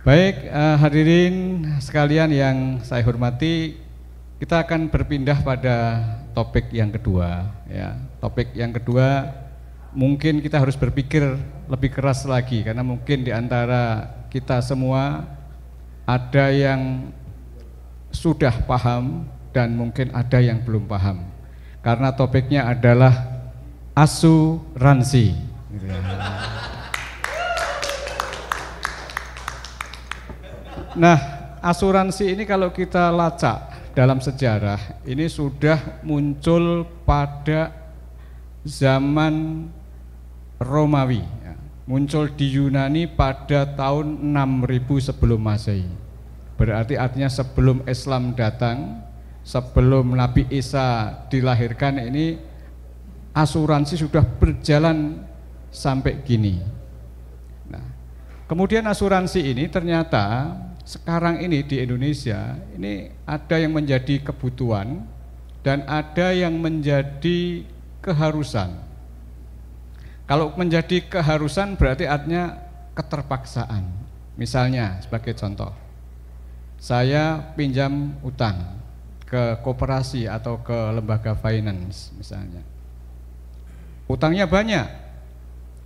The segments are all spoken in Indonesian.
Baik, hadirin sekalian yang saya hormati, kita akan berpindah pada topik yang kedua. Ya, topik yang kedua mungkin kita harus berpikir lebih keras lagi karena mungkin di antara kita semua ada yang sudah paham dan mungkin ada yang belum paham. Karena topiknya adalah asuransi. Nah, asuransi ini kalau kita lacak dalam sejarah, ini sudah muncul pada zaman Romawi, ya. Muncul di Yunani pada tahun 6000 sebelum Masehi. Berarti artinya sebelum Islam datang, sebelum Nabi Isa dilahirkan, ini asuransi sudah berjalan sampai gini. Nah, kemudian asuransi ini ternyata sekarang ini di Indonesia ini ada yang menjadi kebutuhan dan ada yang menjadi keharusan. Kalau menjadi keharusan berarti artinya keterpaksaan. Misalnya sebagai contoh, saya pinjam utang ke koperasi atau ke lembaga finance misalnya. Utangnya banyak,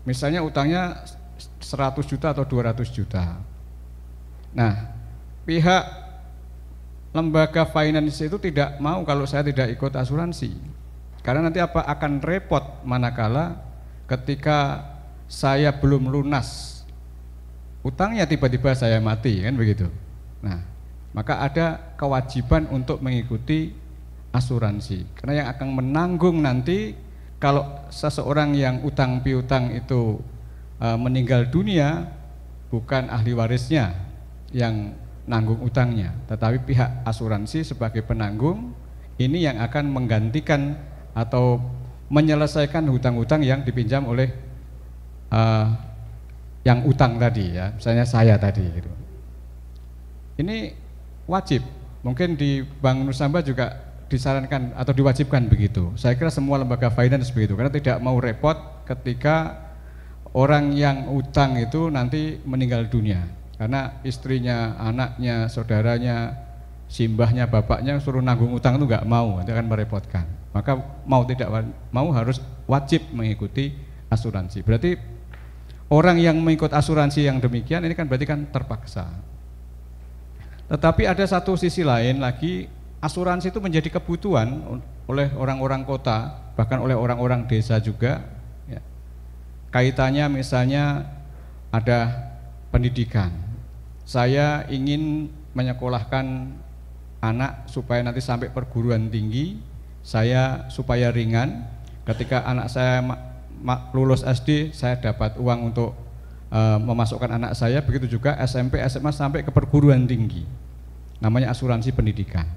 misalnya utangnya 100 juta atau 200 juta. Nah, pihak lembaga finance itu tidak mau kalau saya tidak ikut asuransi. Karena nanti akan repot manakala ketika saya belum lunas utangnya tiba-tiba saya mati, kan begitu. Nah, maka ada kewajiban untuk mengikuti asuransi. Karena yang akan menanggung nanti kalau seseorang yang utang piutang itu meninggal dunia, bukan ahli warisnya yang nanggung utangnya, tetapi pihak asuransi sebagai penanggung ini yang akan menggantikan atau menyelesaikan hutang-hutang yang dipinjam oleh yang utang tadi, ya, misalnya saya tadi gitu. Ini wajib, mungkin di Bank Nusamba juga disarankan atau diwajibkan begitu. Saya kira semua lembaga finance begitu, karena tidak mau repot ketika orang yang utang itu nanti meninggal dunia. Karena istrinya, anaknya, saudaranya, simbahnya, bapaknya suruh nanggung utang itu nggak mau, itu akan merepotkan. Maka mau tidak mau harus wajib mengikuti asuransi. Berarti orang yang mengikut asuransi yang demikian ini kan berarti kan terpaksa. Tetapi ada satu sisi lain lagi, asuransi itu menjadi kebutuhan oleh orang-orang kota, bahkan oleh orang-orang desa juga. Ya. Kaitannya misalnya ada pendidikan. Saya ingin menyekolahkan anak supaya nanti sampai perguruan tinggi, saya supaya ringan. Ketika anak saya lulus SD, saya dapat uang untuk memasukkan anak saya. Begitu juga SMP, SMA sampai ke perguruan tinggi. Namanya asuransi pendidikan.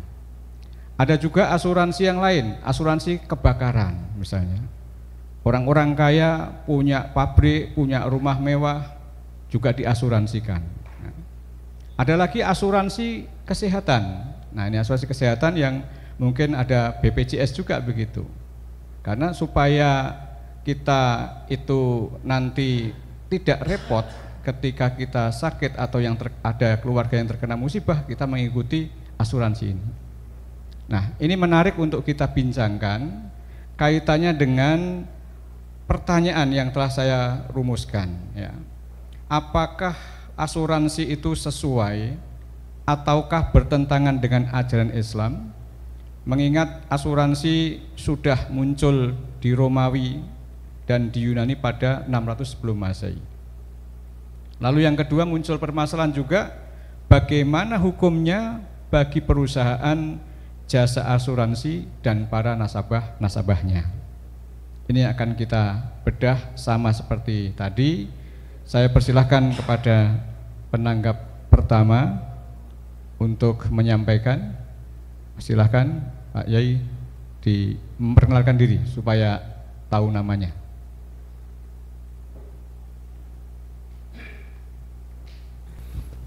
Ada juga asuransi yang lain, asuransi kebakaran misalnya. Orang-orang kaya punya pabrik, punya rumah mewah, juga diasuransikan. Ada lagi asuransi kesehatan. Nah, ini asuransi kesehatan yang mungkin ada BPJS juga begitu. Karena supaya kita itu nanti tidak repot ketika kita sakit atau yang ada keluarga yang terkena musibah, kita mengikuti asuransi ini. Nah, ini menarik untuk kita bincangkan kaitannya dengan pertanyaan yang telah saya rumuskan, ya. Apakah asuransi itu sesuai ataukah bertentangan dengan ajaran Islam? Mengingat asuransi sudah muncul di Romawi dan di Yunani pada 600 sebelum Masehi. Lalu yang kedua muncul permasalahan juga, bagaimana hukumnya bagi perusahaan jasa asuransi dan para nasabahnya. Ini akan kita bedah sama seperti tadi. Saya persilahkan kepada penanggap pertama untuk menyampaikan. Silahkan Pak Yai memperkenalkan diri supaya tahu namanya.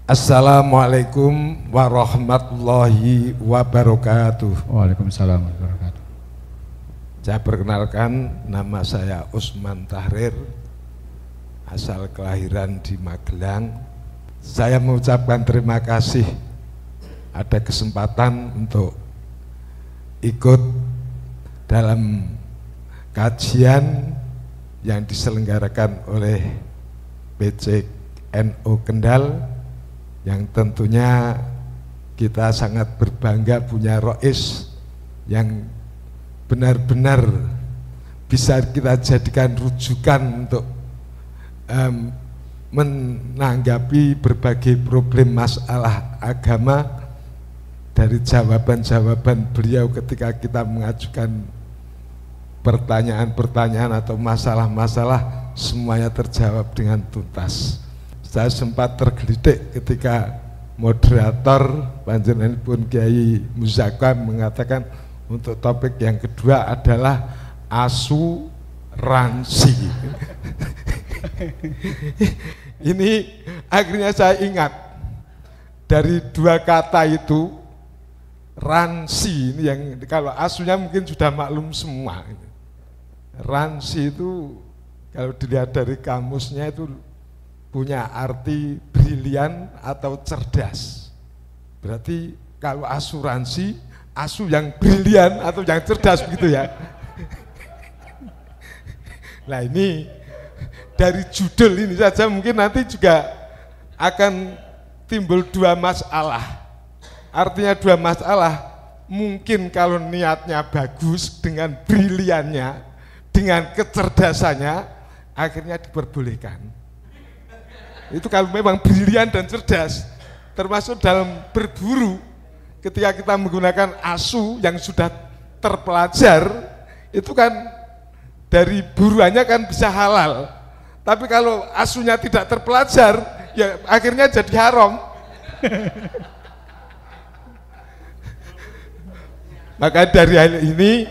Assalamualaikum warahmatullahi wabarakatuh. Waalaikumsalam warahmatullahi wabarakatuh. Saya perkenalkan, nama saya Usman Tahrir, asal kelahiran di Magelang. Saya mengucapkan terima kasih ada kesempatan untuk ikut dalam kajian yang diselenggarakan oleh PCNU Kendal, yang tentunya kita sangat berbangga punya Rois yang benar-benar bisa kita jadikan rujukan untuk menanggapi berbagai problem masalah agama. Dari jawaban-jawaban beliau ketika kita mengajukan pertanyaan-pertanyaan atau masalah-masalah, semuanya terjawab dengan tuntas. Saya sempat tergelitik ketika moderator panjenenganipun Kiai Muzakam mengatakan untuk topik yang kedua adalah asuransi. Ini akhirnya saya ingat dari dua kata itu, ransi ini yang kalau asunya mungkin sudah maklum semua. Ransi itu kalau dilihat dari kamusnya itu punya arti brilian atau cerdas. Berarti kalau asuransi, asu yang brilian atau yang cerdas begitu ya. Nah ini dari judul ini saja mungkin nanti juga akan timbul dua masalah. Artinya dua masalah, mungkin kalau niatnya bagus dengan briliannya, dengan kecerdasannya, akhirnya diperbolehkan. Itu kalau memang brilian dan cerdas, termasuk dalam berburu, ketika kita menggunakan asu yang sudah terpelajar, itu kan dari buruannya kan bisa halal. Tapi kalau asunya tidak terpelajar, ya akhirnya jadi haram. Maka dari hal ini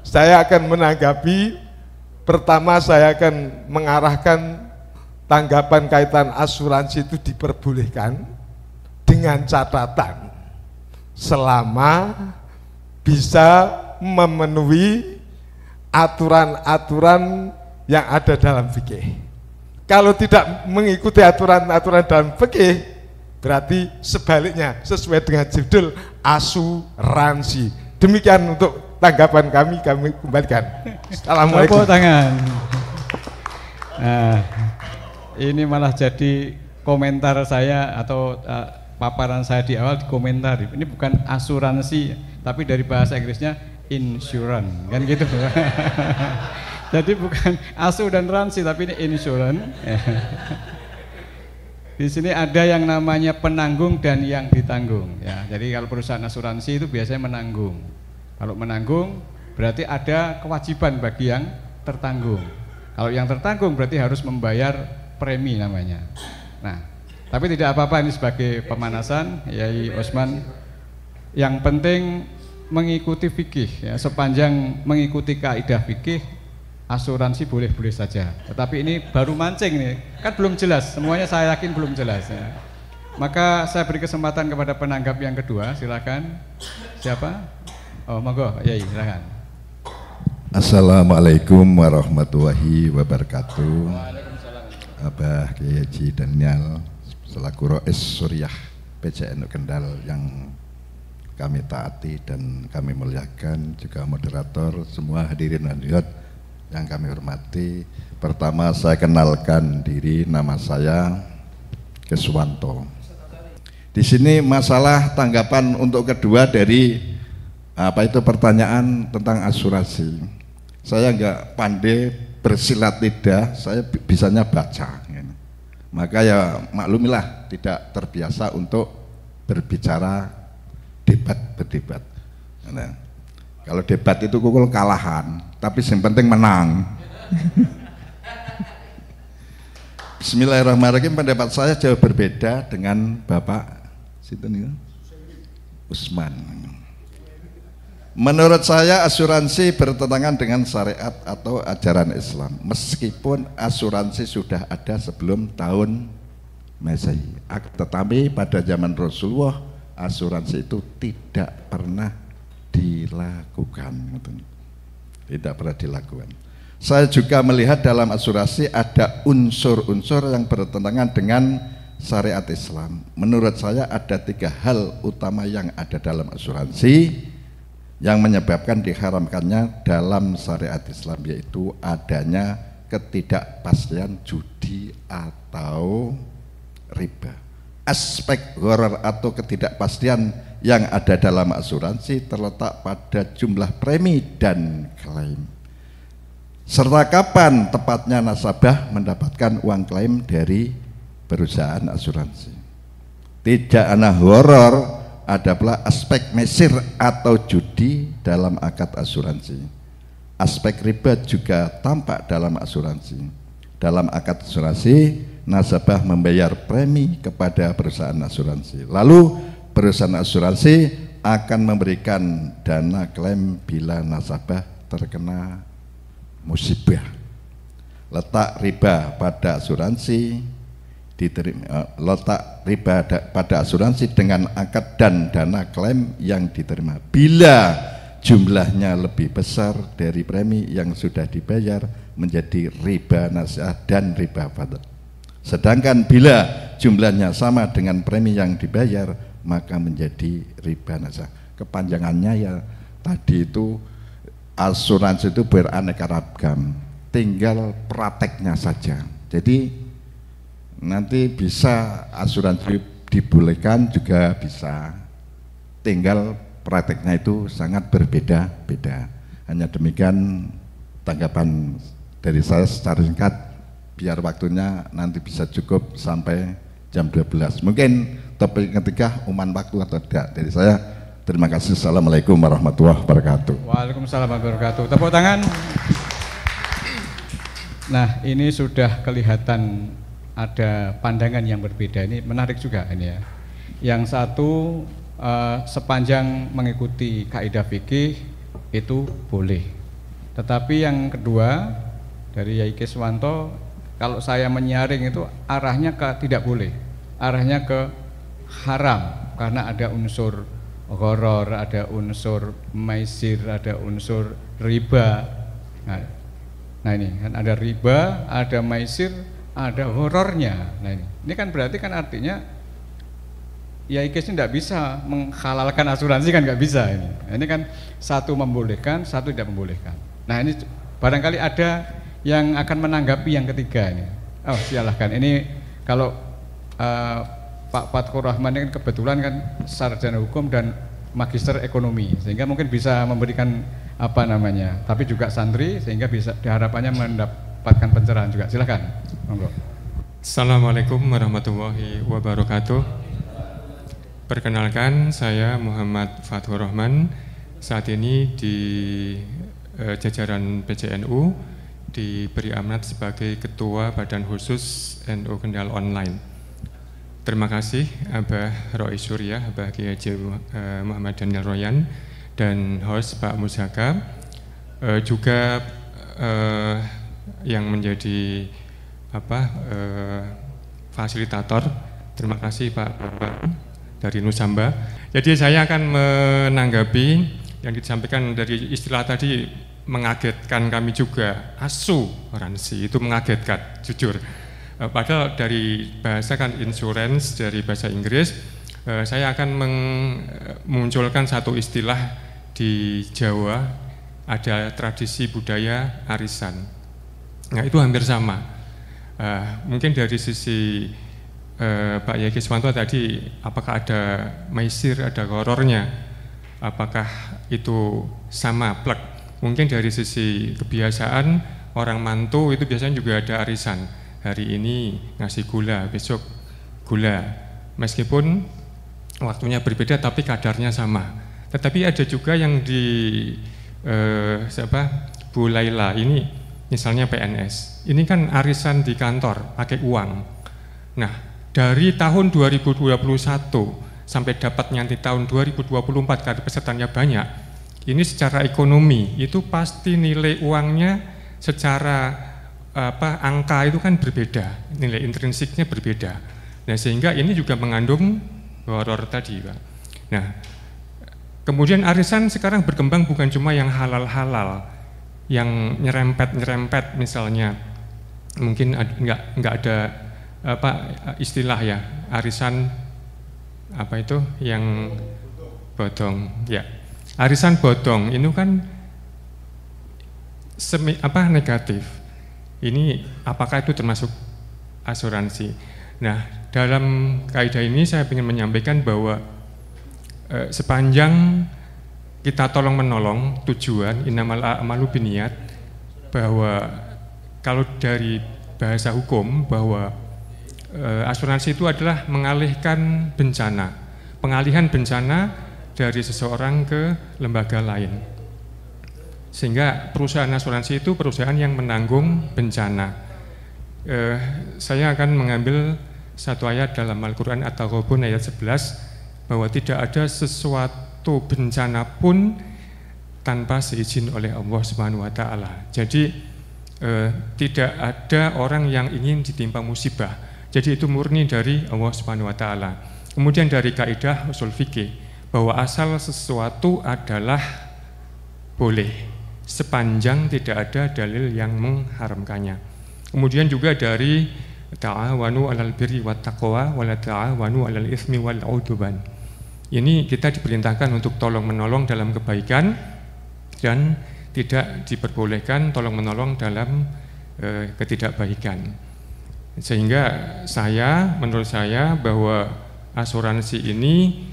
saya akan menanggapi. Pertama saya akan mengarahkan tanggapan kaitan asuransi itu diperbolehkan dengan catatan selama bisa memenuhi aturan-aturan yang ada dalam fikih. Kalau tidak mengikuti aturan-aturan dalam fikih, berarti sebaliknya sesuai dengan judul asuransi. Demikian untuk tanggapan kami kembalikan. Assalamualaikum. Tepuk tangan. Nah, ini malah jadi komentar saya atau paparan saya di awal dikomentari. Ini bukan asuransi, tapi dari bahasa Inggrisnya insurance, kan gitu. Jadi bukan asu dan ransi, tapi ini insurance. Di sini ada yang namanya penanggung dan yang ditanggung. Ya, jadi kalau perusahaan asuransi itu biasanya menanggung. Kalau menanggung berarti ada kewajiban bagi yang tertanggung. Kalau yang tertanggung berarti harus membayar premi namanya. Nah, tapi tidak apa-apa, ini sebagai pemanasan, Yai Osman. Yang penting mengikuti fikih, ya, sepanjang mengikuti kaidah fikih, asuransi boleh-boleh saja. Tetapi ini baru mancing nih, kan belum jelas, semuanya saya yakin belum jelas ya. Maka saya beri kesempatan kepada penanggap yang kedua, silakan. Siapa? Oh, monggo, Yai, silakan. Assalamualaikum warahmatullahi wabarakatuh. Abah Kiai Haji Daniel selaku Rois Suriah PCNU Kendal yang kami taati dan kami muliakan, juga moderator, semua hadirin hadirat yang kami hormati. Pertama saya kenalkan diri, nama saya Keswanto. Di sini masalah tanggapan untuk kedua dari pertanyaan tentang asuransi. Saya enggak pandai bersilat lidah, saya bisanya baca. Maka ya maklumilah tidak terbiasa untuk berbicara berdebat. Nah, kalau debat itu kukul kalahan, tapi yang penting menang. Bismillahirrahmanirrahim. Pendapat saya jauh berbeda dengan Bapak Usman. Menurut saya asuransi bertentangan dengan syariat atau ajaran Islam, meskipun asuransi sudah ada sebelum tahun Masehi. Tetapi pada zaman Rasulullah asuransi itu tidak pernah dilakukan. Tidak pernah dilakukan. Saya juga melihat dalam asuransi ada unsur-unsur yang bertentangan dengan syariat Islam. Menurut saya ada 3 hal utama yang ada dalam asuransi yang menyebabkan diharamkannya dalam syariat Islam, yaitu adanya ketidakpastian judi atau riba. Aspek gharar atau ketidakpastian yang ada dalam asuransi terletak pada jumlah premi dan klaim, serta kapan tepatnya nasabah mendapatkan uang klaim dari perusahaan asuransi. Tidak ana horor ada pula aspek mesir atau judi dalam akad asuransi. Aspek riba juga tampak dalam asuransi. Dalam akad asuransi, nasabah membayar premi kepada perusahaan asuransi. Lalu perusahaan asuransi akan memberikan dana klaim bila nasabah terkena musibah. Letak riba pada asuransi letak riba pada asuransi dengan akad dan dana klaim yang diterima. Bila jumlahnya lebih besar dari premi yang sudah dibayar menjadi riba nasiah dan riba fadl. Sedangkan bila jumlahnya sama dengan premi yang dibayar maka menjadi riba nasiah. Kepanjangannya ya tadi itu asuransi itu beraneka ragam, tinggal prakteknya saja. Jadi nanti bisa asuransi dibolehkan juga bisa, tinggal prakteknya itu sangat berbeda-beda. Hanya demikian tanggapan dari saya secara singkat, biar waktunya nanti bisa cukup sampai jam 12. Mungkin topik ketiga uman waktu atau tidak. Dari saya terima kasih. Assalamualaikum warahmatullahi wabarakatuh. Waalaikumsalam warahmatullahi wabarakatuh. Tepuk tangan. Nah, ini sudah kelihatan ada pandangan yang berbeda. Ini menarik juga ini ya. Yang satu sepanjang mengikuti kaidah fikih itu boleh. Tetapi yang kedua dari Yai Kiswanto, kalau saya menyaring itu arahnya ke tidak boleh, arahnya ke haram karena ada unsur gharar, ada unsur maisir, ada unsur riba. Nah ini kan ada riba, ada maisir, ada horornya. Nah ini kan berarti kan artinya ya IKIS ini tidak bisa menghalalkan asuransi, kan nggak bisa ini. Ini kan satu membolehkan, satu tidak membolehkan. Nah ini barangkali ada yang akan menanggapi yang ketiga ini. Oh silahkan. Ini kalau Pak Fatkur Rahman ini kan kebetulan kan sarjana hukum dan magister ekonomi, sehingga mungkin bisa memberikan apa namanya, tapi juga santri sehingga bisa diharapannya mendapatkan pencerahan juga. Silakan. Monggo. Assalamualaikum warahmatullahi wabarakatuh. Perkenalkan, saya Muhammad Fatkur Rahman. Saat ini di jajaran PCNU diberi amanat sebagai Ketua Badan Khusus NU Kendal Online. Terima kasih Abah Roy Surya, Abah Kiai Haji Muhammad Daniel Royan, dan host Pak Musaka, juga yang menjadi fasilitator. Terima kasih Pak dari Nusamba. Jadi saya akan menanggapi yang disampaikan dari istilah tadi, mengagetkan kami juga. Asuransi itu mengagetkan, jujur. Padahal dari bahasa kan insurance, dari bahasa Inggris, saya akan memunculkan satu istilah di Jawa, ada tradisi budaya arisan. Nah itu hampir sama. Mungkin dari sisi Pak Yai Kiswanto tadi, apakah ada maisir, ada horornya, apakah itu sama plek? Mungkin dari sisi kebiasaan orang mantu itu biasanya juga ada arisan. Hari ini ngasih gula, besok gula. Meskipun waktunya berbeda tapi kadarnya sama. Tetapi ada juga yang di Bu Laila ini misalnya PNS. Ini kan arisan di kantor pakai uang. Nah, dari tahun 2021 sampai dapat nanti tahun 2024 karena pesertanya banyak, ini secara ekonomi itu pasti nilai uangnya secara angka itu kan berbeda, nilai intrinsiknya berbeda. Nah sehingga ini juga mengandung horor tadi Pak. Nah kemudian arisan sekarang berkembang bukan cuma yang halal-halal, yang nyerempet misalnya, mungkin nggak ada istilah ya, arisan apa itu yang bodong ya. Arisan bodong ini kan negatif. Ini apakah itu termasuk asuransi? Nah, dalam kaidah ini saya ingin menyampaikan bahwa sepanjang kita tolong menolong, tujuan innamal a'malu binniyat, bahwa kalau dari bahasa hukum bahwa asuransi itu adalah mengalihkan bencana, pengalihan bencana dari seseorang ke lembaga lain, sehingga perusahaan asuransi itu perusahaan yang menanggung bencana. Saya akan mengambil satu ayat dalam Al-Quran At-Taghabun ayat 11, bahwa tidak ada sesuatu bencana pun tanpa seizin oleh Allah Subhanahu wa taala. Jadi tidak ada orang yang ingin ditimpa musibah. Jadi itu murni dari Allah Subhanahu wa taala. Kemudian dari kaidah usul fikih bahwa asal sesuatu adalah boleh sepanjang tidak ada dalil yang mengharamkannya. Kemudian juga dari ta'awanu 'alal birri wat taqwa wa la ta'awanu 'alal itsmi wal 'udwan. Ini kita diperintahkan untuk tolong menolong dalam kebaikan dan tidak diperbolehkan tolong menolong dalam ketidakbaikan. Sehingga menurut saya bahwa asuransi ini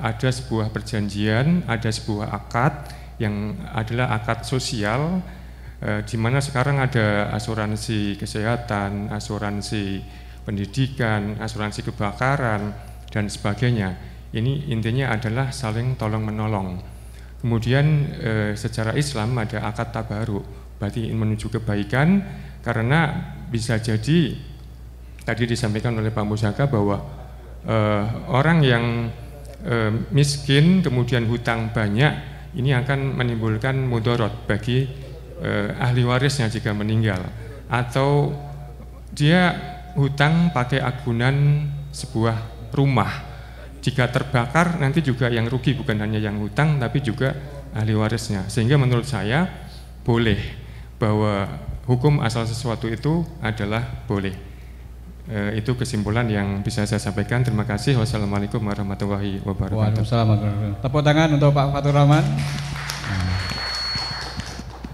ada sebuah perjanjian, ada sebuah akad yang adalah akad sosial, di mana sekarang ada asuransi kesehatan, asuransi pendidikan, asuransi kebakaran dan sebagainya. Ini intinya adalah saling tolong menolong. Kemudian secara Islam ada akad tabaruk, berarti menuju kebaikan, karena bisa jadi tadi disampaikan oleh Pak Musaka bahwa orang yang miskin kemudian hutang banyak, ini akan menimbulkan mudorot bagi ahli warisnya jika meninggal, atau dia hutang pakai agunan sebuah rumah, jika terbakar nanti juga yang rugi bukan hanya yang hutang tapi juga ahli warisnya. Sehingga menurut saya boleh, bahwa hukum asal sesuatu itu adalah boleh. Itu kesimpulan yang bisa saya sampaikan. Terima kasih. Wassalamualaikum warahmatullahi wabarakatuh. Waalaikumsalam. Tepuk tangan untuk Pak Fatur Rahman.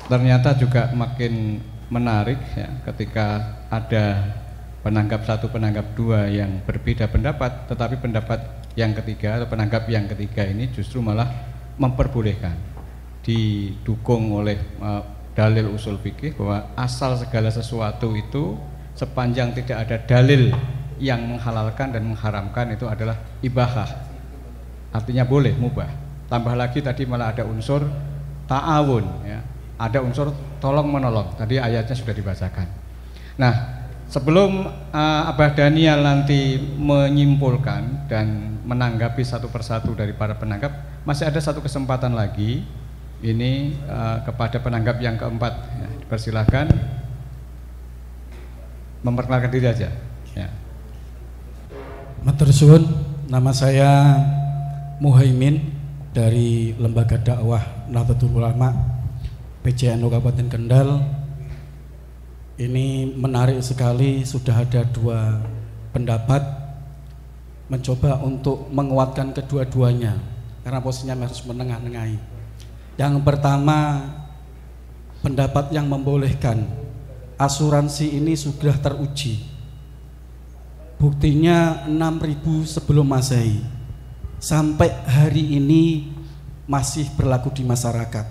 Ternyata juga makin menarik ya, ketika ada penanggap satu, penanggap dua yang berbeda pendapat, tetapi pendapat yang ketiga atau penanggap yang ketiga ini justru malah memperbolehkan, didukung oleh dalil usul fikih bahwa asal segala sesuatu itu sepanjang tidak ada dalil yang menghalalkan dan mengharamkan itu adalah ibahah, artinya boleh, mubah. Tambah lagi tadi malah ada unsur ta'awun ya, ada unsur tolong menolong, tadi ayatnya sudah dibacakan. Nah, sebelum Abah Daniel nanti menyimpulkan dan menanggapi satu persatu dari para penanggap, masih ada satu kesempatan lagi ini kepada penanggap yang keempat ya, dipersilakan memperkenalkan diri aja ya. Matur suwun, nama saya Muhaimin dari Lembaga Dakwah Nahdlatul Ulama PCNU Kabupaten Kendal. Ini menarik sekali, sudah ada dua pendapat, mencoba untuk menguatkan kedua-duanya karena posisinya harus menengah-nengahi. Yang pertama, pendapat yang membolehkan asuransi ini sudah teruji. Buktinya 6000 sebelum Masehi sampai hari ini masih berlaku di masyarakat.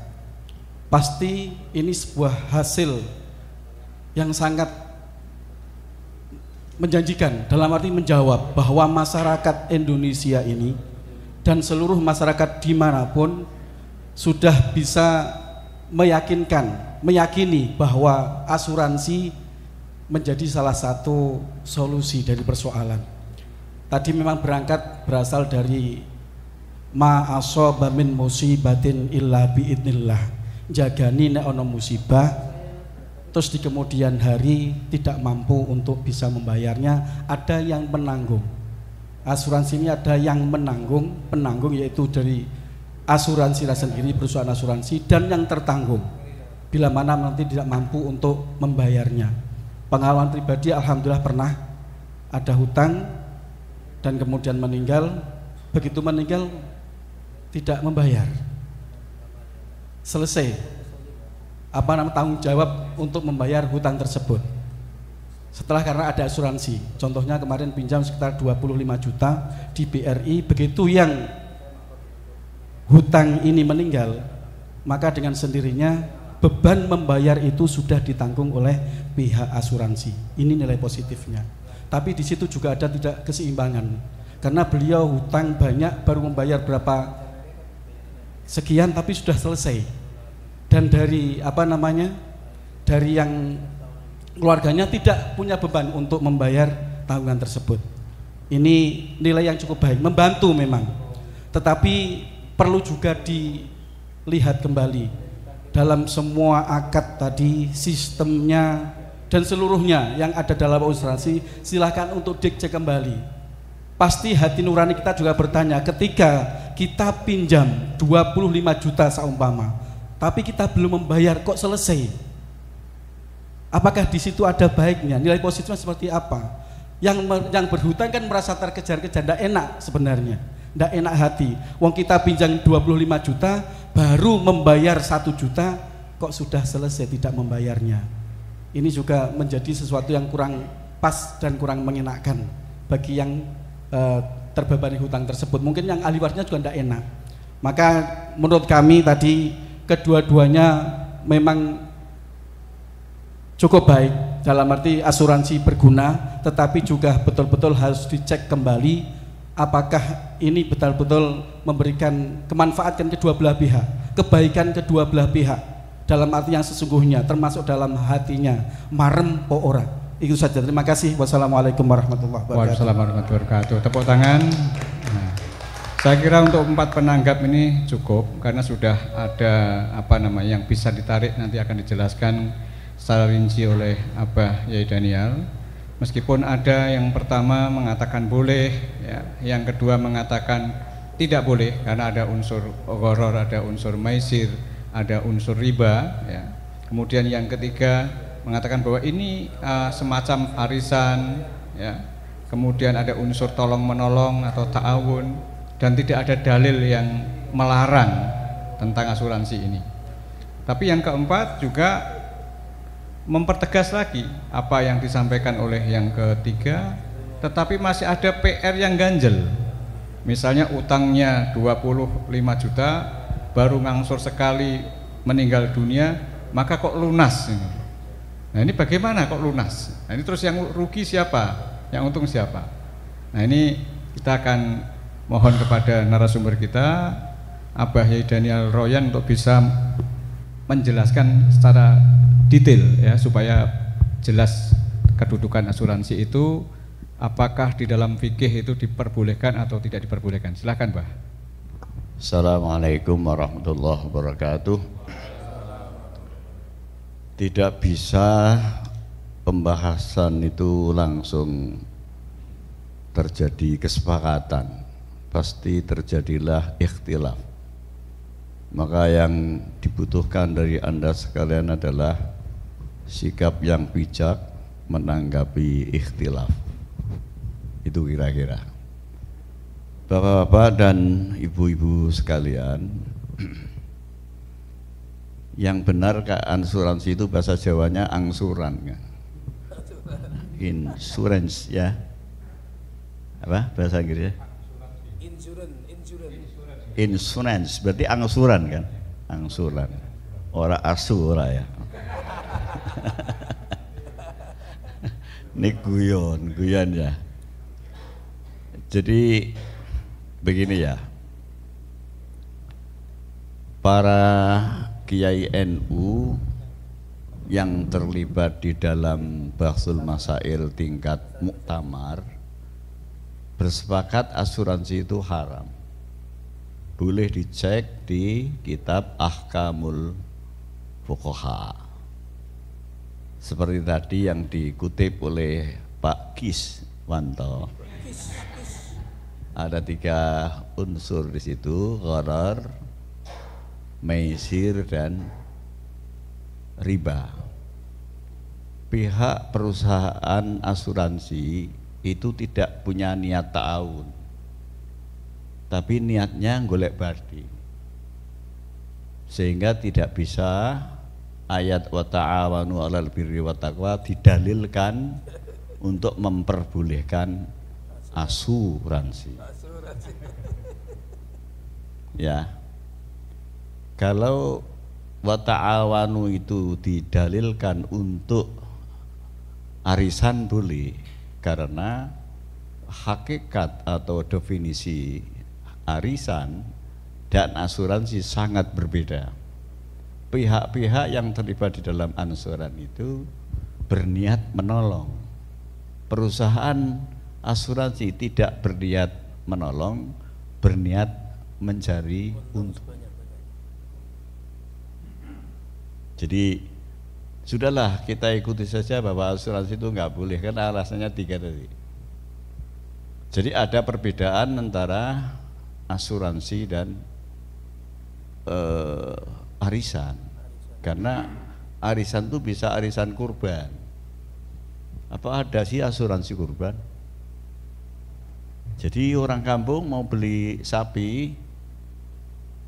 Pasti ini sebuah hasil yang sangat menjanjikan, dalam arti menjawab bahwa masyarakat Indonesia ini dan seluruh masyarakat dimanapun sudah bisa meyakini bahwa asuransi menjadi salah satu solusi dari persoalan. Tadi memang berasal dari ma asaba min musibatin illa biidnillah, jagani nek ono musibah terus di kemudian hari tidak mampu untuk bisa membayarnya, ada yang menanggung. Asuransi ini ada yang menanggung, penanggung yaitu dari asuransi sendiri, perusahaan asuransi, dan yang tertanggung bila mana nanti tidak mampu untuk membayarnya. Pengalaman pribadi alhamdulillah pernah ada hutang dan kemudian meninggal. Begitu meninggal tidak membayar. Selesai tanggung jawab untuk membayar hutang tersebut. Setelah karena ada asuransi. Contohnya kemarin pinjam sekitar 25 juta di BRI, begitu yang hutang ini meninggal, maka dengan sendirinya beban membayar itu sudah ditanggung oleh pihak asuransi. Ini nilai positifnya. Tapi di situ juga ada tidak keseimbangan. Karena beliau hutang banyak, baru membayar berapa sekian tapi sudah selesai. Dan dari dari yang keluarganya tidak punya beban untuk membayar tanggungan tersebut. Ini nilai yang cukup baik, membantu memang. Tetapi perlu juga dilihat kembali dalam semua akad tadi, sistemnya dan seluruhnya yang ada dalam asuransi, silakan untuk dicek kembali. Pasti hati nurani kita juga bertanya ketika kita pinjam 25 juta seumpama, tapi kita belum membayar kok selesai. Apakah di situ ada baiknya? Nilai positifnya seperti apa? Yang berhutang kan merasa terkejar-kejar, tidak enak sebenarnya, tidak enak hati. Wong kita pinjam 25 juta, baru membayar 1 juta, kok sudah selesai tidak membayarnya. Ini juga menjadi sesuatu yang kurang pas dan kurang mengenakan bagi yang terbebani hutang tersebut. Mungkin yang ahli warisnya juga tidak enak. Maka menurut kami tadi kedua-duanya memang cukup baik, dalam arti asuransi berguna, tetapi juga betul-betul harus dicek kembali apakah ini betul-betul memberikan kemanfaatan kedua belah pihak, kebaikan kedua belah pihak dalam arti yang sesungguhnya, termasuk dalam hatinya marem po ora. Itu saja, terima kasih. Wassalamualaikum warahmatullahi wabarakatuh. Waalaikumsalam warahmatullahi wabarakatuh. Tepuk tangan. Nah, saya kira untuk 4 penanggap ini cukup karena sudah ada yang bisa ditarik, nanti akan dijelaskan secara rinci oleh Abah Yai Daniel. Meskipun ada yang pertama mengatakan boleh, ya, yang kedua mengatakan tidak boleh karena ada unsur gharar, ada unsur maisir, ada unsur riba, ya. Kemudian yang ketiga mengatakan bahwa ini semacam arisan, ya. Kemudian ada unsur tolong menolong atau ta'awun, dan tidak ada dalil yang melarang tentang asuransi ini. Tapi yang keempat juga mempertegas lagi apa yang disampaikan oleh yang ketiga, tetapi masih ada PR yang ganjel. Misalnya utangnya 25 juta, baru ngangsur sekali meninggal dunia, maka kok lunas ini. Nah ini bagaimana kok lunas? Nah ini terus yang rugi siapa? Yang untung siapa? Nah ini kita akan mohon kepada narasumber kita, Abah Yai Daniel Royan, untuk bisa menjelaskan secara detail, ya, supaya jelas kedudukan asuransi itu, apakah di dalam fikih itu diperbolehkan atau tidak diperbolehkan. Silakan, Mbah. Assalamualaikum warahmatullahi wabarakatuh. Tidak bisa pembahasan itu langsung terjadi kesepakatan, pasti terjadilah ikhtilaf. Maka yang dibutuhkan dari Anda sekalian adalah sikap yang bijak menanggapi ikhtilaf. Itu kira-kira. Bapak-bapak dan ibu-ibu sekalian, yang benar asuransi itu bahasa Jawanya angsuran, insurance, ya. Apa bahasa Inggrisnya? Insurance berarti angsuran kan, angsuran, ora asu ora ya. Ini guyon ya. Jadi begini ya, para Kiai NU yang terlibat di dalam Bahsul Masail tingkat muktamar bersepakat asuransi itu haram. Boleh dicek di kitab Ahkamul Fuqaha. Seperti tadi yang dikutip oleh Pak Kiswanto. Ada 3 unsur di situ, gharar, maisir, dan riba. pihak perusahaan asuransi itu tidak punya niat ta'awun, tapi niatnya golek bardi, sehingga tidak bisa ayat wa ta'awanu 'alal birri wat taqwa didalilkan untuk memperbolehkan asuransi. Ya, kalau wa ta'awanu itu didalilkan untuk arisan boleh, karena hakikat atau definisi arisan dan asuransi sangat berbeda. Pihak-pihak yang terlibat di dalam asuransi itu berniat menolong. Perusahaan asuransi tidak berniat menolong, berniat mencari untung. Jadi sudahlah, kita ikuti saja bahwa asuransi itu nggak boleh, karena alasannya 3 tadi. Jadi ada perbedaan antara asuransi dan arisan, karena arisan itu bisa arisan kurban. Apa ada sih asuransi kurban? Jadi orang kampung mau beli sapi,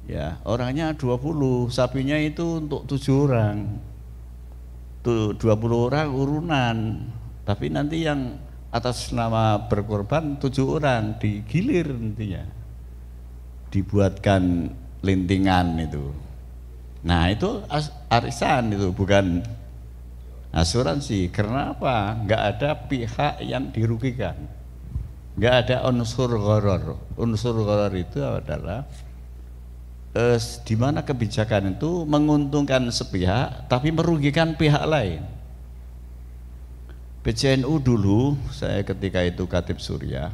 ya orangnya 20, sapinya itu untuk 7 orang. 20 orang urunan, tapi nanti yang atas nama berkorban 7 orang digilir, nantinya dibuatkan lintingan itu. Nah itu arisan, itu bukan asuransi. Karena apa? Nggak ada pihak yang dirugikan, nggak ada unsur gharar. Unsur gharar itu adalah di mana kebijakan itu menguntungkan sepihak tapi merugikan pihak lain. PCNU dulu, saya ketika itu Khatib Surya,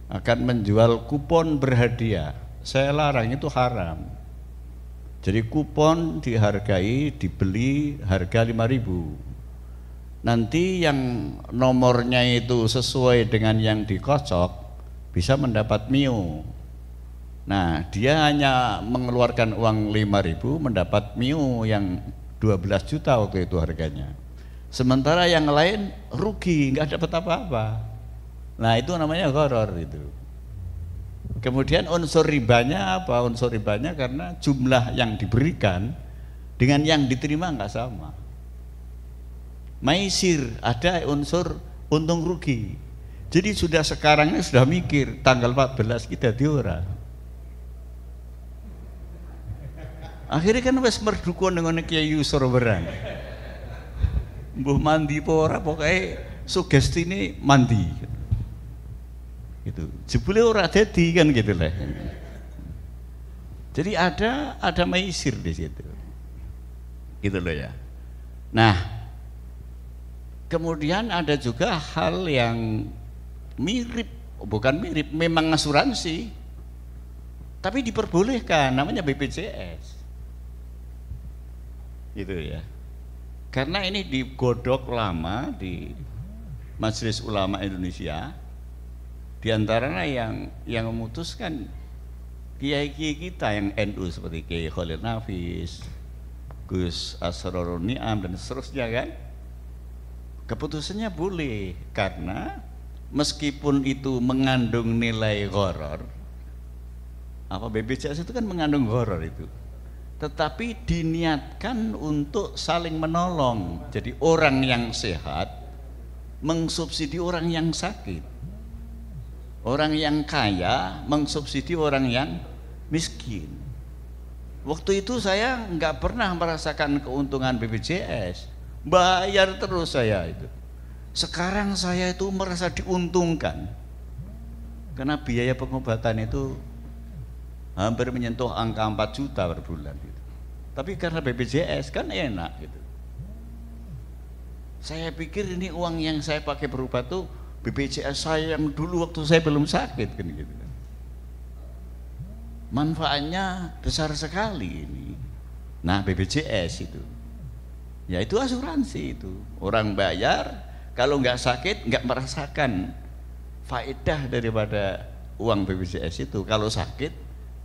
akan menjual kupon berhadiah. Saya larang, itu haram. Jadi kupon dihargai, dibeli harga 5.000. Nanti yang nomornya itu sesuai dengan yang dikocok bisa mendapat mio. Nah, dia hanya mengeluarkan uang 5.000 mendapat mio yang 12 juta waktu itu harganya. Sementara yang lain rugi, nggak dapat apa-apa. Nah, itu namanya gharar itu. Kemudian unsur ribanya apa? Unsur ribanya karena jumlah yang diberikan dengan yang diterima nggak sama. Maisir, ada unsur untung rugi. Jadi sudah sekarang ini sudah mikir tanggal 14 kita diora. Akhirnya kan wes merdukun dengan Kiai Yusur berang. Mbuh mandi apa ora, pokoknya sugesti ini mandi. Gitu. Jebule ora dadi kan gitu lah. Jadi ada maisir di situ. Gitu loh ya. Nah, kemudian ada juga hal yang mirip, bukan mirip, memang asuransi, tapi diperbolehkan, namanya BPJS. Gitu ya. Karena ini digodok lama di Majelis Ulama Indonesia, di antaranya yang memutuskan kiai-kiai kita yang NU seperti Kiai Khalil Nafis, Gus Asrorun Ni'am dan seterusnya kan. Keputusannya boleh, karena meskipun itu mengandung nilai gharar, apa BPJS itu kan mengandung gharar itu, tetapi diniatkan untuk saling menolong. Jadi orang yang sehat mengsubsidi orang yang sakit, orang yang kaya mengsubsidi orang yang miskin. Waktu itu saya nggak pernah merasakan keuntungan BPJS, bayar terus saya itu. Sekarang saya itu merasa diuntungkan karena biaya pengobatan itu hampir menyentuh angka 4 juta per bulan gitu. Tapi karena BPJS kan enak gitu. Saya pikir ini uang yang saya pakai berobat tuh BPJS saya yang dulu waktu saya belum sakit kan gitu. Manfaatnya besar sekali ini. Nah, BPJS itu, ya itu asuransi itu. Orang bayar, kalau nggak sakit nggak merasakan faedah daripada uang BPJS itu. Kalau sakit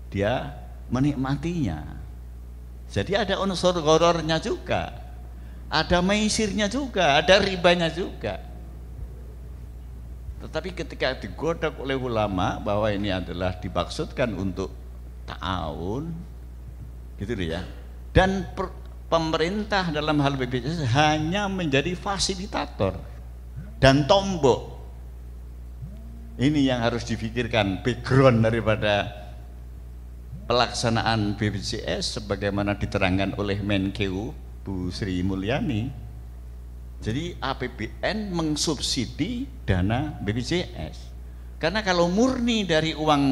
dia menikmatinya. Jadi ada unsur ghararnya juga. ada maisirnya juga, ada ribanya juga. Tetapi ketika digodok oleh ulama bahwa ini adalah dimaksudkan untuk ta'awun, gitu ya. Dan pemerintah dalam hal BPJS hanya menjadi fasilitator dan tombok. Ini yang harus difikirkan, background daripada pelaksanaan BPJS sebagaimana diterangkan oleh Menkeu Bu Sri Mulyani. Jadi APBN mengsubsidi dana BPJS. Karena kalau murni dari uang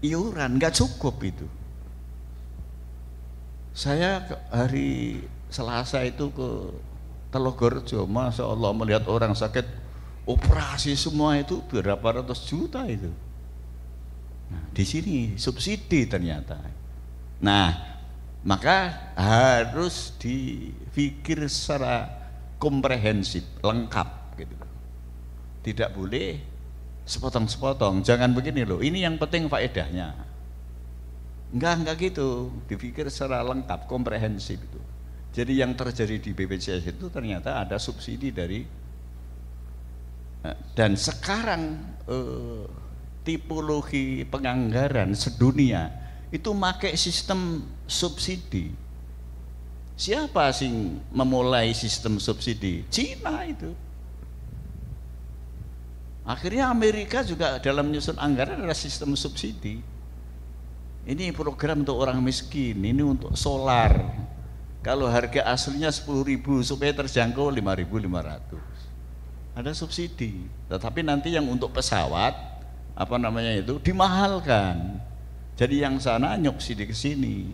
iuran nggak cukup itu. Saya hari Selasa itu ke Telogorejo, Masya Allah melihat orang sakit operasi semua itu berapa ratus juta itu. Nah, di sini subsidi ternyata. Nah, maka harus dipikir secara komprehensif, lengkap gitu. Tidak boleh sepotong-sepotong. Jangan begini loh, ini yang penting faedahnya. Enggak gitu. Dipikir secara lengkap, komprehensif itu. Jadi yang terjadi di BPJS itu ternyata ada subsidi dari, dan sekarang tipologi penganggaran sedunia itu pakai sistem subsidi. Siapa sih memulai sistem subsidi? Cina itu. Akhirnya Amerika juga dalam menyusun anggaran ada sistem subsidi. Ini program untuk orang miskin, ini untuk solar. Kalau harga aslinya 10.000 supaya terjangkau 5.500. Ada subsidi. Tetapi nanti yang untuk pesawat apa namanya itu dimahalkan. Jadi yang sana nyubsidi ke sini.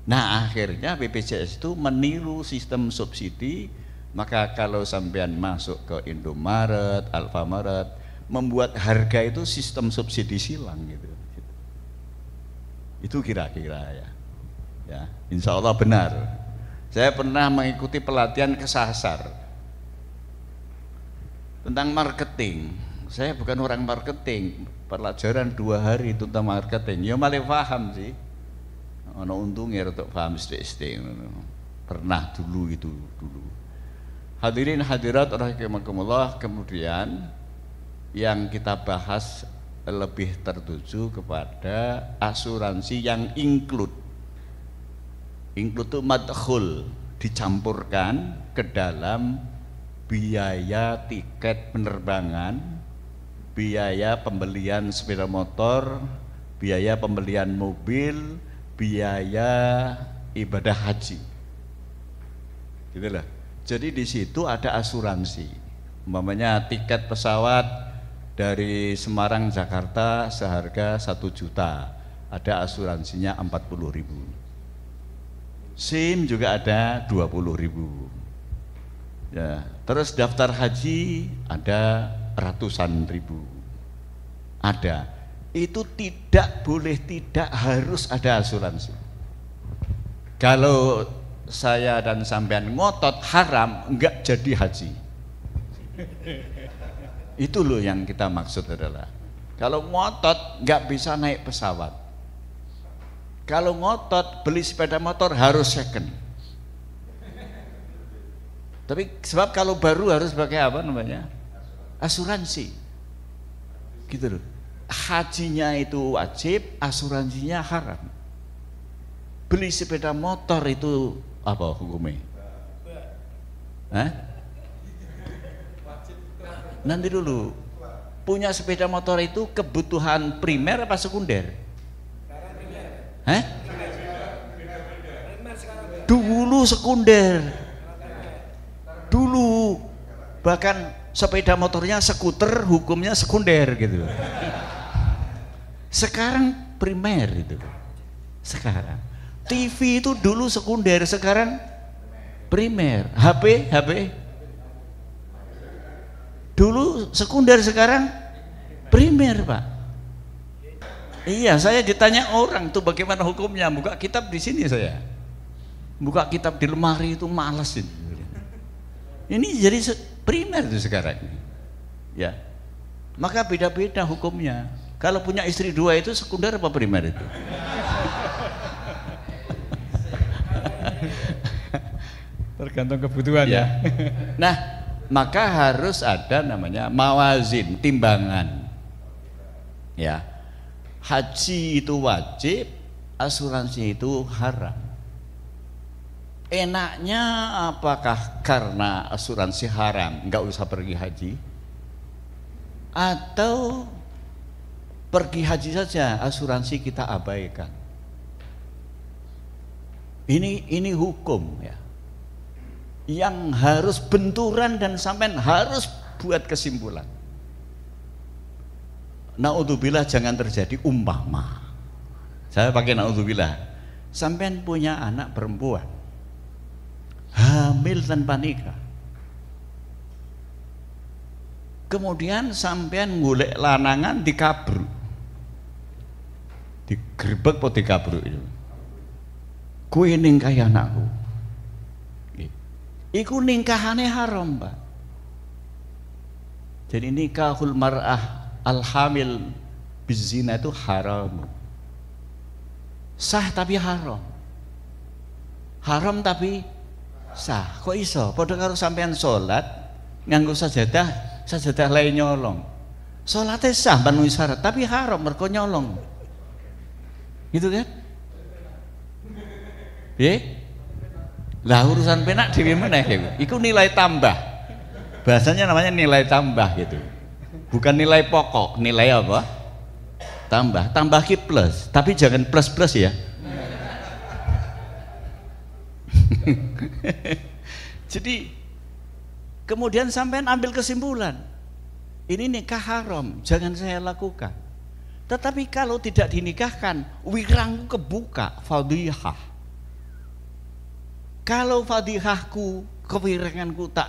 Nah akhirnya BPJS itu meniru sistem subsidi. Maka kalau sampean masuk ke Indomaret, Alfamaret, membuat harga itu sistem subsidi silang gitu. Itu kira-kira ya. Insya Allah benar. Saya pernah mengikuti pelatihan kesasar tentang marketing. Saya bukan orang marketing, pelajaran 2 hari tentang marketing. Ya malah paham sih. Ono untungnya untuk paham sedikit. Pernah dulu. Hadirin hadirat rahimakumullah, kemudian yang kita bahas lebih tertuju kepada asuransi yang include. Include itu madkhul, dicampurkan ke dalam biaya tiket penerbangan, biaya pembelian sepeda motor, biaya pembelian mobil, biaya ibadah haji. Gitu lah. Jadi di situ ada asuransi. Umpamanya tiket pesawat dari Semarang Jakarta seharga 1 juta, ada asuransinya 40.000. SIM juga ada 20.000. Ya, terus daftar haji ada ratusan ribu. Ada. Itu tidak boleh, tidak harus ada asuransi. Kalau saya dan sampean ngotot haram, enggak jadi haji. Itu loh yang kita maksud adalah, kalau ngotot enggak bisa naik pesawat. Kalau ngotot beli sepeda motor harus second. Tapi sebab kalau baru harus pakai apa namanya? Asuransi. Gitu loh. Hajinya itu wajib, asuransinya haram. Beli sepeda motor itu apa hukumnya? Hah? Nanti dulu. Punya sepeda motor itu kebutuhan primer apa sekunder? Hah? Dulu sekunder. Dulu bahkan sepeda motornya skuter hukumnya sekunder gitu. Sekarang primer itu. Sekarang TV itu dulu sekunder, sekarang primer. HP dulu sekunder, sekarang primer, Pak. Iya, saya ditanya orang tuh bagaimana hukumnya. Buka kitab di sini saya. Buka kitab di lemari itu malas ini. Ini jadi primer itu sekarang. Ya. Maka beda-beda hukumnya. Kalau punya istri 2 itu sekunder apa primer itu? Tergantung kebutuhan ya. Nah, maka harus ada namanya mawazin, timbangan. Ya. Haji itu wajib, asuransi itu haram. Enaknya apakah karena asuransi haram nggak usah pergi haji, atau pergi haji saja asuransi kita abaikan? Ini hukum ya, yang harus benturan dan sampean harus buat kesimpulan. Naudzubillah jangan terjadi umpama. Saya pakai naudzubillah. Sampean punya anak perempuan hamil tanpa nikah. Kemudian sampean golek lanangan dikabru. Digerebek apa dikabru itu. Kowe ningkahi anakku. Iku ningkahane haram, Pak. Jadi nikahul mar'ah al-hamil bizina itu haram. Sah tapi haram. Haram tapi sah. Kok iso? Padha karo sampean salat nganggo sajadah lain nyolong. Salate sah menuhi syarat tapi haram mergo nyolong. Gitu kan? Lah urusan penak dhewe meneh iku nilai tambah. Bahasanya namanya nilai tambah gitu. Bukan nilai pokok, nilai apa? Tambah, tambah ki plus, tapi jangan plus ya. Jadi kemudian sampean ambil kesimpulan, ini nikah haram, jangan saya lakukan. Tetapi kalau tidak dinikahkan, wirangku kebuka, fadhihah. Kalau fadhihahku, kewiranganku tak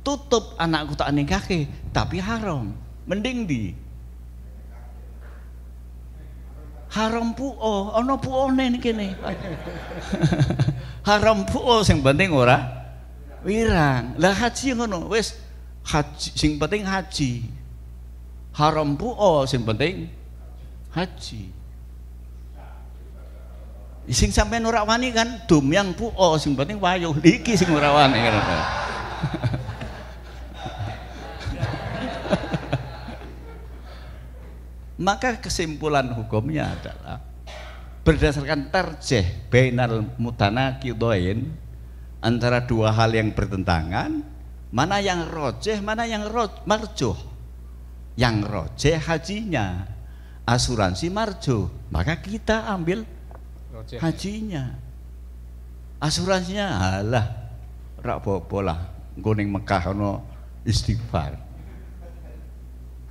tutup, anakku tak nikahi, tapi haram, mending di haram puo, ono puone nih kene. Haram puo, sing penting ora wirang. Lah haji ngono, wis haji, sing penting haji. Haram puo, sing penting haji. Sing sampean ora wani kan dumyang puo, sing penting wayuh iki sing ora wani kan. Maka kesimpulan hukumnya adalah berdasarkan tarjih bainal mutanaqidain, antara dua hal yang bertentangan, mana yang rojeh, mana yang marjuh. Yang rojeh hajinya, asuransi marjuh, maka kita ambil hajinya. Asuransinya alah rak apa lah, nggo ning Mekah ono istighfar.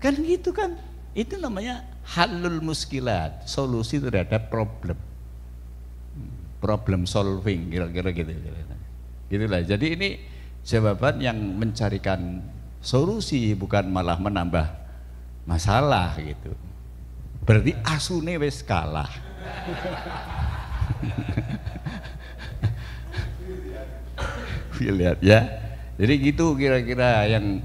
Kan gitu kan? Itu namanya halul muskilat, solusi terhadap problem solving, kira-kira gitu. Gitulah. Jadi ini jawaban yang mencarikan solusi, bukan malah menambah masalah gitu. Berarti asune wis kalah. Lihat ya. Jadi gitu kira-kira yang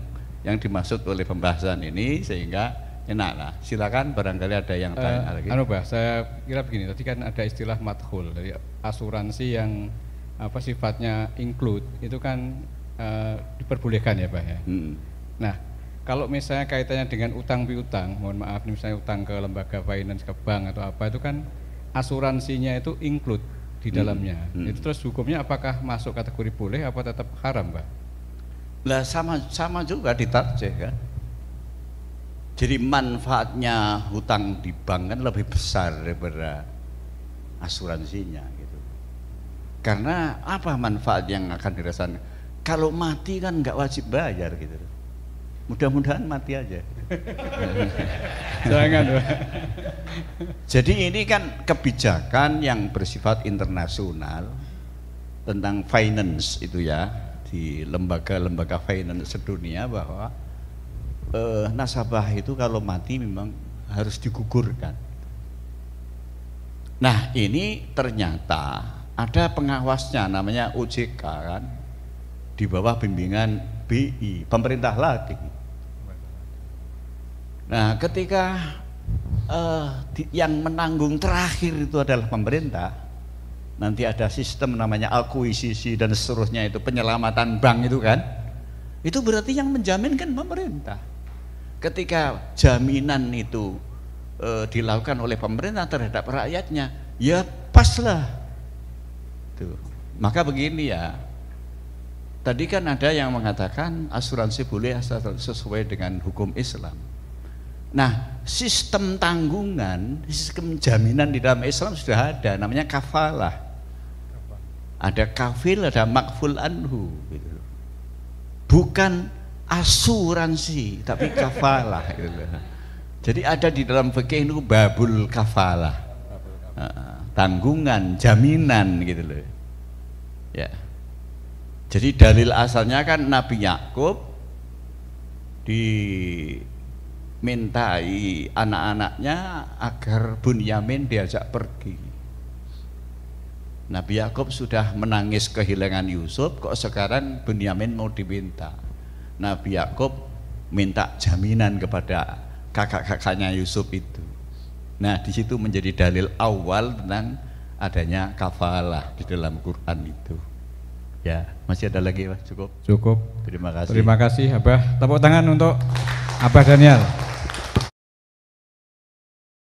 dimaksud oleh pembahasan ini, sehingga enak lah. Silakan barangkali ada yang tanya lagi. Bah, saya kira begini. Tadi kan ada istilah madkhul, dari asuransi yang apa sifatnya include itu kan diperbolehkan ya, Pak ya. Nah, kalau misalnya kaitannya dengan utang piutang, mohon maaf, misalnya utang ke lembaga finance, ke bank atau apa, itu kan asuransinya itu include di dalamnya. Itu terus hukumnya apakah masuk kategori boleh apa tetap haram, Pak? Lah sama juga ditarjih kan. Jadi manfaatnya hutang di bank kan lebih besar daripada asuransinya gitu. Karena apa manfaat yang akan dirasakan? Kalau mati kan nggak wajib bayar gitu. Mudah-mudahan mati aja. Jangan, Pak. Jadi ini kan kebijakan yang bersifat internasional tentang finance itu ya, di lembaga-lembaga finance sedunia, bahwa nasabah itu kalau mati memang harus digugurkan. Nah ini ternyata ada pengawasnya namanya OJK kan, di bawah bimbingan BI, pemerintah lagi. Nah ketika yang menanggung terakhir itu adalah pemerintah, nanti ada sistem namanya akuisisi dan seterusnya, itu penyelamatan bank itu kan, itu berarti yang menjamin kan pemerintah. Ketika jaminan itu dilakukan oleh pemerintah terhadap rakyatnya, ya paslah. Tuh. Maka begini ya, tadi kan ada yang mengatakan asuransi boleh asal sesuai dengan hukum Islam. Nah, sistem tanggungan, sistem jaminan di dalam Islam sudah ada, namanya kafalah. Ada kafil, ada makful anhu gitu. Bukan asuransi, tapi kafalah gitu. Jadi ada di dalam fikih itu babul kafalah, tanggungan, jaminan gitu loh. Ya. Jadi dalil asalnya kan Nabi Yakub dimintai anak-anaknya agar Bunyamin diajak pergi. Nabi Yakub sudah menangis kehilangan Yusuf, kok sekarang Bunyamin mau diminta. Nabi Yakub minta jaminan kepada kakak-kakaknya Yusuf itu. Nah, di situ menjadi dalil awal tentang adanya kafalah di dalam Quran itu. Ya, masih ada lagi Mas? Cukup? Cukup. Terima kasih. Terima kasih Abah. Tepuk tangan untuk Abah Daniel.